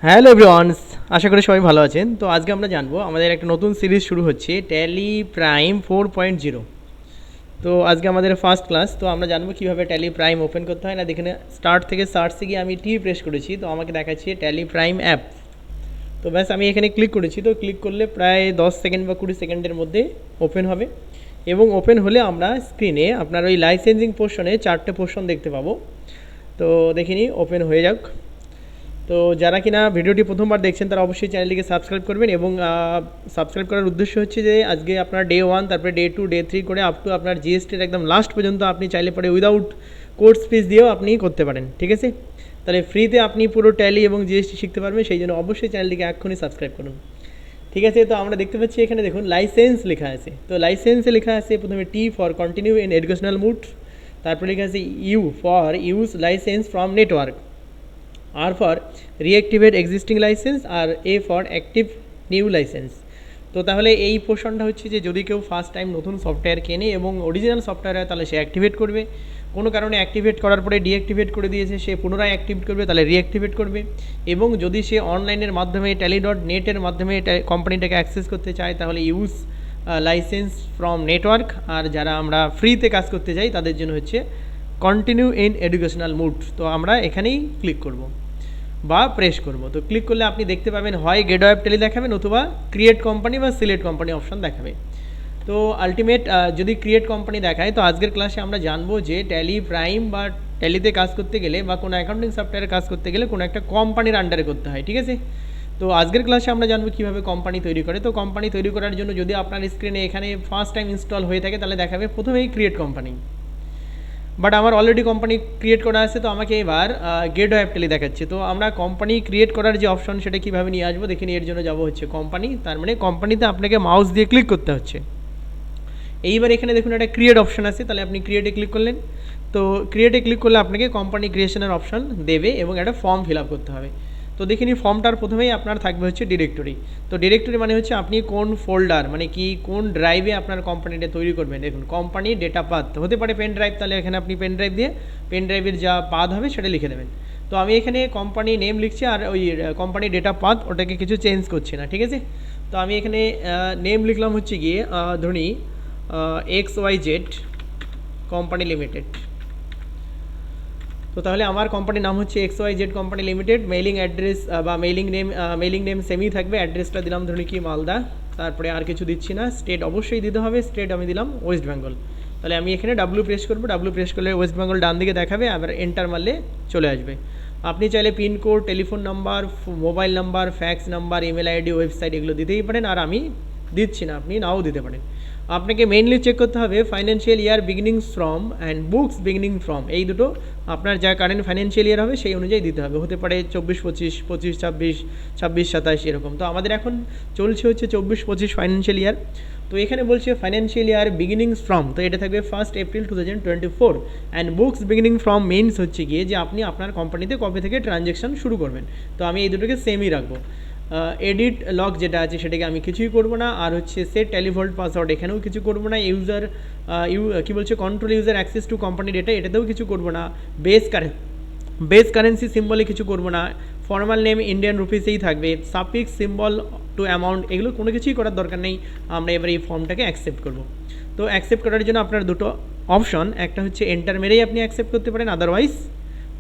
Hello everyone's, আশা করি সবাই ভালো আছেন। তো আজকে আমরা জানবো আমাদের একটা নতুন সিরিজ শুরু হচ্ছে ট্যালি প্রাইম 4.0। তো আজকে আমাদের ফার্স্ট ক্লাস। তো আমরা জানবো কীভাবে ট্যালি প্রাইম ওপেন করতে হয়। না দেখে স্টার্ট থেকে সার্চে গিয়ে আমি টি প্রেস করেছি, তো আমাকে দেখাচ্ছে ট্যালি প্রাইম অ্যাপ। তো ব্যাস আমি এখানে ক্লিক করেছি। তো ক্লিক করলে প্রায় 10 সেকেন্ড বা 20 সেকেন্ডের মধ্যে ওপেন হবে, এবং ওপেন হলে আমরা স্ক্রিনে আপনার ওই লাইসেন্সিং পোর্শনে 4টে পোর্শন দেখতে পাবো। তো দেখিনি ওপেন হয়ে যাক। তো যারা কিনা ভিডিওটি প্রথমবার দেখছেন তারা অবশ্যই চ্যানেলটিকে সাবস্ক্রাইব করবেন, এবং সাবস্ক্রাইব করার উদ্দেশ্য হচ্ছে যে আজকে আপনার ডে 1, তারপরে ডে 2, ডে 3 করে আপ টু আপনার জিএসটির একদম লাস্ট পর্যন্ত আপনি চাইলে পরে উইদাউট কোর্স ফিস দিয়েও আপনি করতে পারেন। ঠিক আছে, তাহলে ফ্রিতে আপনি পুরো ট্যালি এবং জিএসটি শিখতে পারবেন। সেই জন্য অবশ্যই চ্যানেলটিকে এক্ষুনি সাবস্ক্রাইব করুন। ঠিক আছে, তো আমরা দেখতে পাচ্ছি এখানে দেখুন লাইসেন্স লেখা আছে। তো লাইসেন্সে লেখা আছে প্রথমে T for continue in educational mode, তারপরে লেখা আছে U for use licence from network, আর ফর রিঅ্যাক্টিভেট এক্সিস্টিং লাইসেন্স, আর A for active new licence. তো তাহলে এই পোর্শনটা হচ্ছে যে যদি কেউ ফার্স্ট টাইম নতুন সফটওয়্যার কেনে এবং অরিজিনাল সফটওয়্যার হয় তাহলে সে অ্যাক্টিভেট করবে, কোনো কারণে অ্যাক্টিভেট করার পরে ডিঅ্যাক্টিভেট করে দিয়েছে সে পুনরায় অ্যাক্টিভেট করবে, তাহলে রিঅ্যাক্টিভেট করবে। এবং যদি সে অনলাইনের মাধ্যমে ট্যালি.নেটের মাধ্যমে কোম্পানিটাকে অ্যাক্সেস করতে চায় তাহলে ইউজ লাইসেন্স ফ্রম নেটওয়ার্ক। আর যারা আমরা ফ্রিতে কাজ করতে চাই তাদের জন্য হচ্ছে কন্টিনিউ ইন এডুকেশনাল মুড। তো আমরা এখানেই ক্লিক করব বা প্রেস করব। তো ক্লিক করলে আপনি দেখতে পাবেন হয় গেটওয়ে অ্যাপ ট্যালি দেখাবে, নতুবা ক্রিয়েট কোম্পানি বা সিলেক্ট কোম্পানি অপশন দেখাবে। তো আলটিমেট যদি ক্রিয়েট কোম্পানি দেখায়, তো আজকের ক্লাসে আমরা জানবো যে ট্যালি প্রাইম বা ট্যালিতে কাজ করতে গেলে বা কোনো অ্যাকাউন্টিং সফটওয়্যারে কাজ করতে গেলে কোনো একটা কোম্পানির আন্ডারে করতে হয়। ঠিক আছে, তো আজকের ক্লাসে আমরা জানবো কীভাবে কোম্পানি তৈরি করে। তো কোম্পানি তৈরি করার জন্য যদি আপনার স্ক্রিনে এখানে ফার্স্ট টাইম ইনস্টল হয়ে থাকে তাহলে দেখাবে প্রথমেই ক্রিয়েট কোম্পানি, বাট আমার অলরেডি কোম্পানি ক্রিয়েট করা আছে। তো আমাকে এবার গেটওয়ে অ্যাপ ট্যালি দেখাচ্ছে। তো আমরা কোম্পানি ক্রিয়েট করার যে অপশন সেটা কীভাবে নিয়ে আসবো দেখিনি। এর জন্য যাবো হচ্ছে কোম্পানি, তার মানে কোম্পানিতে আপনাকে মাউস দিয়ে ক্লিক করতে হচ্ছে। এইবার এখানে দেখুন একটা ক্রিয়েট অপশন আছে, তাহলে আপনি ক্রিয়েটে ক্লিক করলেন। তো ক্রিয়েটে ক্লিক করলে আপনাকে কোম্পানি ক্রিয়েশনের অপশন দেবে এবং একটা ফর্ম ফিল আপ করতে হবে। তো দেখিনি ফর্মটার প্রথমেই আপনার থাকবে হচ্ছে ডিরেক্টরি। তো ডিরেক্টরি মানে হচ্ছে আপনি কোন ফোল্ডার মানে কি কোন ড্রাইভে আপনার কোম্পানিটা তৈরি করবেন। দেখুন কোম্পানি ডেটা পাথ হতে পারে পেন ড্রাইভ, তাহলে এখানে আপনি পেন ড্রাইভ দিয়ে পেন ড্রাইভের যা পাথ হবে সেটা লিখে দেবেন। তো আমি এখানে কোম্পানি নেম লিখছি, আর ওই কোম্পানি ডেটা পাথ ওটাকে কিছু চেঞ্জ করছি না। ঠিক আছে, তো আমি এখানে নেম লিখলাম হচ্ছে গিয়ে ধরি XYZ কোম্পানি লিমিটেড। তো তাহলে আমার কোম্পানির নাম হচ্ছে XYZ company limited. Mailing address বা মেইলিং নেম সেমই থাকবে। অ্যাড্রেসটা দিলাম ধরুন কি মালদা, তারপরে আর কিছু দিচ্ছি না। স্টেট অবশ্যই দিতে হবে, স্টেট আমি দিলাম ওয়েস্ট বেঙ্গল। তাহলে আমি এখানে ডাব্লু প্রেস করবো, ডাব্লু প্রেস করলে ওয়েস্ট বেঙ্গল ডান দিকে দেখাবে, আবার এন্টার মারলে চলে আসবে। আপনি চাইলে pincode, telephone number, mobile number, fax number, email ID, website এগুলো দিতেই পারেন, আর আমি দিচ্ছি না, আপনি নাও দিতে পারেন। আপনাকে মেইনলি চেক করতে হবে financial year beginnings from and books beginning from, এই দুটো আপনার যা কারেন্ট ফাইন্যান্সিয়াল ইয়ার হবে সেই অনুযায়ী দিতে হবে। হতে পারে 24-25, 25-26, 26-27 এরকম। তো আমাদের এখন চলছে হচ্ছে 24-25 ফাইন্যান্সিয়াল ইয়ার। তো এখানে বলছে ফাইন্যান্সিয়াল ইয়ার বিগিনিংস ফ্রম, তো এটা থাকবে 1 April 2024। And books beginning from means হচ্ছে গিয়ে যে আপনি আপনার কোম্পানিতে কবে থেকে ট্রানজ্যাকশন শুরু করবেন। তো আমি এই দুটোকে সেমই রাখবো। এডিট লক যেটা আছে সেটাকে আমি কিছুই করবো না। আর হচ্ছে সেট টেলিভোল্ট পাসওয়ার্ড এখানেও কিছু করবো না। ইউজার কী বলছে control user access to company data, এটাতেও কিছু করবো না। বেস কারেন্সি সিম্বলে কিছু করবো না। ফর্মাল নেম ইন্ডিয়ান রুপিসেই থাকবে। সাফিক্স সিম্বল টু অ্যামাউন্ট এগুলো কোনো কিছুই করার দরকার নেই। আমরা এবার এই ফর্মটাকে অ্যাকসেপ্ট করব। তো অ্যাকসেপ্ট করার জন্য আপনার দুটো অপশন, একটা হচ্ছে এন্টার মেরেই আপনি অ্যাকসেপ্ট করতে পারেন, আদারওয়াইজ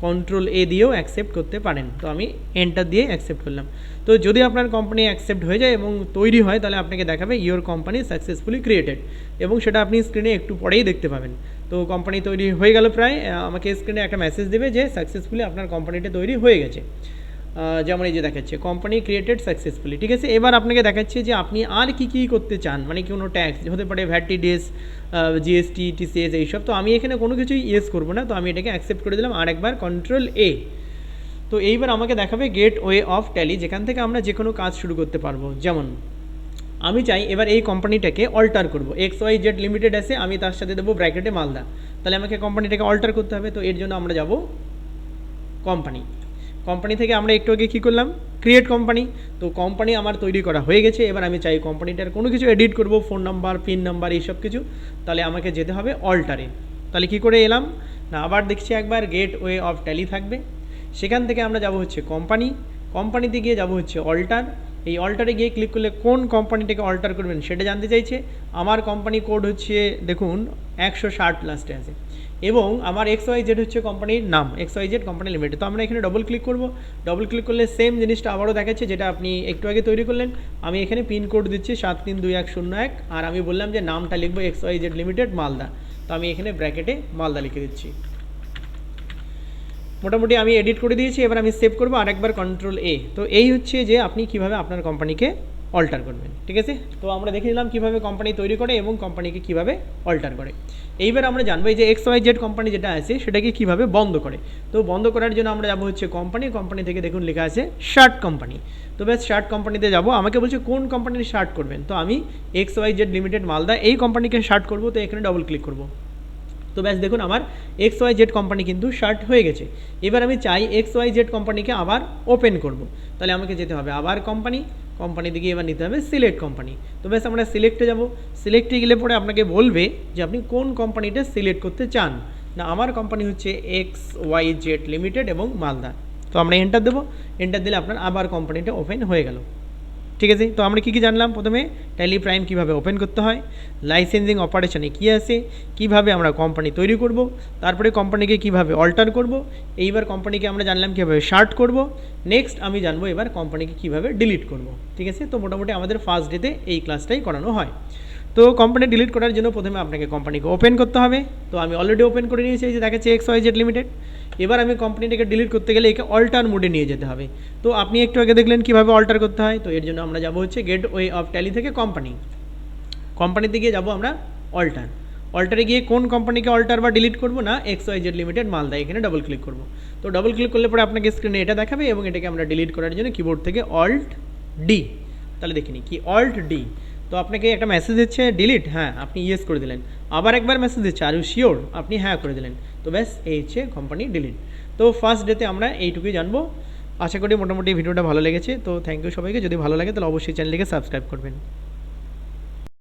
কন্ট্রোল এ দিয়েও অ্যাকসেপ্ট করতে পারেন। তো আমি এন্টার দিয়ে অ্যাকসেপ্ট করলাম। তো যদি আপনার কোম্পানি অ্যাকসেপ্ট হয়ে যায় এবং তৈরি হয় তাহলে আপনাকে দেখাবে ইওর কোম্পানি সাকসেসফুলি ক্রিয়েটেড, এবং সেটা আপনি স্ক্রিনে একটু পরেই দেখতে পাবেন। তো কোম্পানি তৈরি হয়ে গেল প্রায়, আমাকে স্ক্রিনে একটা মেসেজ দেবে যে সাকসেসফুলি আপনার কোম্পানিটা তৈরি হয়ে গেছে। যেমন এই যে দেখাচ্ছে কোম্পানি ক্রিয়েটেড সাকসেসফুলি। ঠিক আছে, এবার আপনাকে দেখাচ্ছে যে আপনি আর কি কি করতে চান, মানে কোনো ট্যাক্স হতে পারে, ভ্যাট, টিডিএস, জিএসটি, টিসিএস এইসব। তো আমি এখানে কোনো কিছুই ইয়েস করবো না, তো আমি এটাকে অ্যাকসেপ্ট করে দিলাম আর একবার কন্ট্রোল এ। তো এইবার আমাকে দেখাবে গেট ওয়ে অফ ট্যালি, যেখান থেকে আমরা যে কোনো কাজ শুরু করতে পারবো। যেমন আমি চাই এবার এই কোম্পানিটাকে অল্টার করবো। XYZ লিমিটেড আছে, আমি তার সাথে দেবো ব্র্যাকেটে মালদা, তাহলে আমাকে কোম্পানিটাকে অল্টার করতে হবে। তো এর জন্য আমরা যাব কোম্পানি থেকে আমরা একটু আগে কী করলাম, ক্রিয়েট কোম্পানি। তো কোম্পানি আমার তৈরি করা হয়ে গেছে। এবার আমি চাই কোম্পানিটার কোনো কিছু এডিট করব, ফোন নাম্বার, পিন নাম্বার, এইসব কিছু। তাহলে আমাকে যেতে হবে অল্টারে। তাহলে কী করে এলাম না, আবার দেখছি একবার গেট ওয়ে অফ ট্যালি থাকবে, সেখান থেকে আমরা যাব হচ্ছে কোম্পানিতে গিয়ে যাব হচ্ছে অল্টার, এই অল্টারে গিয়ে ক্লিক করলে কোন কোম্পানিটাকে অল্টার করবেন সেটা জানতে চাইছে। আমার কোম্পানি কোড হচ্ছে দেখুন 160 লাস্টে আছে, এবং আমার XYZ হচ্ছে কোম্পানির নাম, XYZ কোম্পানি লিমিটেড। তো আমরা এখানে ডবল ক্লিক করব, ডবল ক্লিক করলে সেম জিনিসটা আবারও দেখাচ্ছে যেটা আপনি একটু আগে তৈরি করলেন। আমি এখানে পিন কোড দিচ্ছি 732101, আর আমি বললাম যে নামটা লিখবো XYZ লিমিটেড মালদা, তো আমি এখানে ব্র্যাকেটে মালদা লিখে দিচ্ছি। মোটামুটি আমি এডিট করে দিয়েছি, এবার আমি সেভ করবো আরেকবার Ctrl+A। তো এই হচ্ছে যে আপনি কিভাবে আপনার কোম্পানিকে অল্টার করবেন, ঠিক আছে। তো আমরা দেখে নিলাম কীভাবে কোম্পানি তৈরি করে এবং কোম্পানিকে কীভাবে অল্টার করে। এইবার আমরা জানবো এই যে XYZ কোম্পানি যেটা আছে সেটাকে কীভাবে বন্ধ করে। তো বন্ধ করার জন্য আমরা যাবো হচ্ছে কোম্পানি থেকে দেখুন লেখা আছে শার্ট কোম্পানি। তো ব্যাস শার্ট কোম্পানিতে যাব, আমাকে বলছে কোন কোম্পানির শার্ট করবেন, তো আমি XYZ লিমিটেড মালদা এই কোম্পানিকে শার্ট করব, তো এখানে ডবল ক্লিক করব। তো ব্যাস দেখুন আমার XYZ কোম্পানি কিন্তু শার্ট হয়ে গেছে। এবার আমি চাই XYZ কোম্পানিকে আবার ওপেন করব, তাহলে আমাকে যেতে হবে আবার কোম্পানি দিকে, এবার নিতে হবে সিলেক্ট কোম্পানি। তো ব্যাস আমরা সিলেক্টে যাব, সিলেক্টে গেলে পরে আপনাকে বলবে যে আপনি কোন কোম্পানিটা সিলেক্ট করতে চান। না আমার কোম্পানি হচ্ছে XYZ লিমিটেড এবং মালদা। তো আমরা এন্টার দেবো, এন্টার দিলে আপনার আবার কোম্পানিটা ওপেন হয়ে গেল, ঠিক আছে। তো আমরা কী কী জানলাম, প্রথমে ট্যালি প্রাইম কীভাবে ওপেন করতে হয়, লাইসেন্সিং অপারেশনে কী আছে, কীভাবে আমরা কোম্পানি তৈরি করব, তারপরে কোম্পানিকে কীভাবে অল্টার করব, এইবার কোম্পানিকে আমরা জানলাম কীভাবে শার্ট করব। নেক্সট আমি জানবো এবার কোম্পানিকে কীভাবে ডিলিট করব, ঠিক আছে। তো মোটামুটি আমাদের ফার্স্ট ডেতে এই ক্লাসটাই করানো হয়। তো কোম্পানি ডিলিট করার জন্য প্রথমে আপনাকে কোম্পানিকে ওপেন করতে হবে। তো আমি অলরেডি ওপেন করে নিয়েছি, এই যে দেখাচ্ছে XYZ লিমিটেড। এবার আমি কোম্পানিটাকে ডিলিট করতে গেলে একে অল্টার মোডে নিয়ে যেতে হবে। তো আপনি একটু আগে দেখলেন কীভাবে অল্টার করতে হয়। তো এর জন্য আমরা যাব হচ্ছে গেটওয়ে অফ ট্যালি থেকে কোম্পানিতে গিয়ে যাব আমরা অল্টারে গিয়ে কোন কোম্পানিকে অল্টার বা ডিলিট করব, না XYZ লিমিটেড মালদা, এখানে ডবল ক্লিক করব। তো ডবল ক্লিক করলে পরে আপনাকে স্ক্রিনে এটা দেখাবে এবং এটাকে আমরা ডিলিট করার জন্য কিবোর্ড থেকে Alt+D, তাহলে দেখিনি কি Alt+D। তো আপনাকে একটা মেসেজ দিচ্ছে ডিলিট, হ্যাঁ আপনি ইয়েস করে দিলেন। আবার একবার মেসেজ দিচ্ছে আর ইউ শিওর, আপনি হ্যাঁ করে দিলেন। তো ব্যাস এই হচ্ছে কোম্পানি ডিলিট। তো ফার্স্ট ডেতে আমরা এইটুকুই জানবো। আশা করি মোটামুটি ভিডিওটা ভালো লেগেছে। তো থ্যাংক ইউ সবাইকে, যদি ভালো লাগে তাহলে অবশ্যই চ্যানেলটিকে সাবস্ক্রাইব করবেন।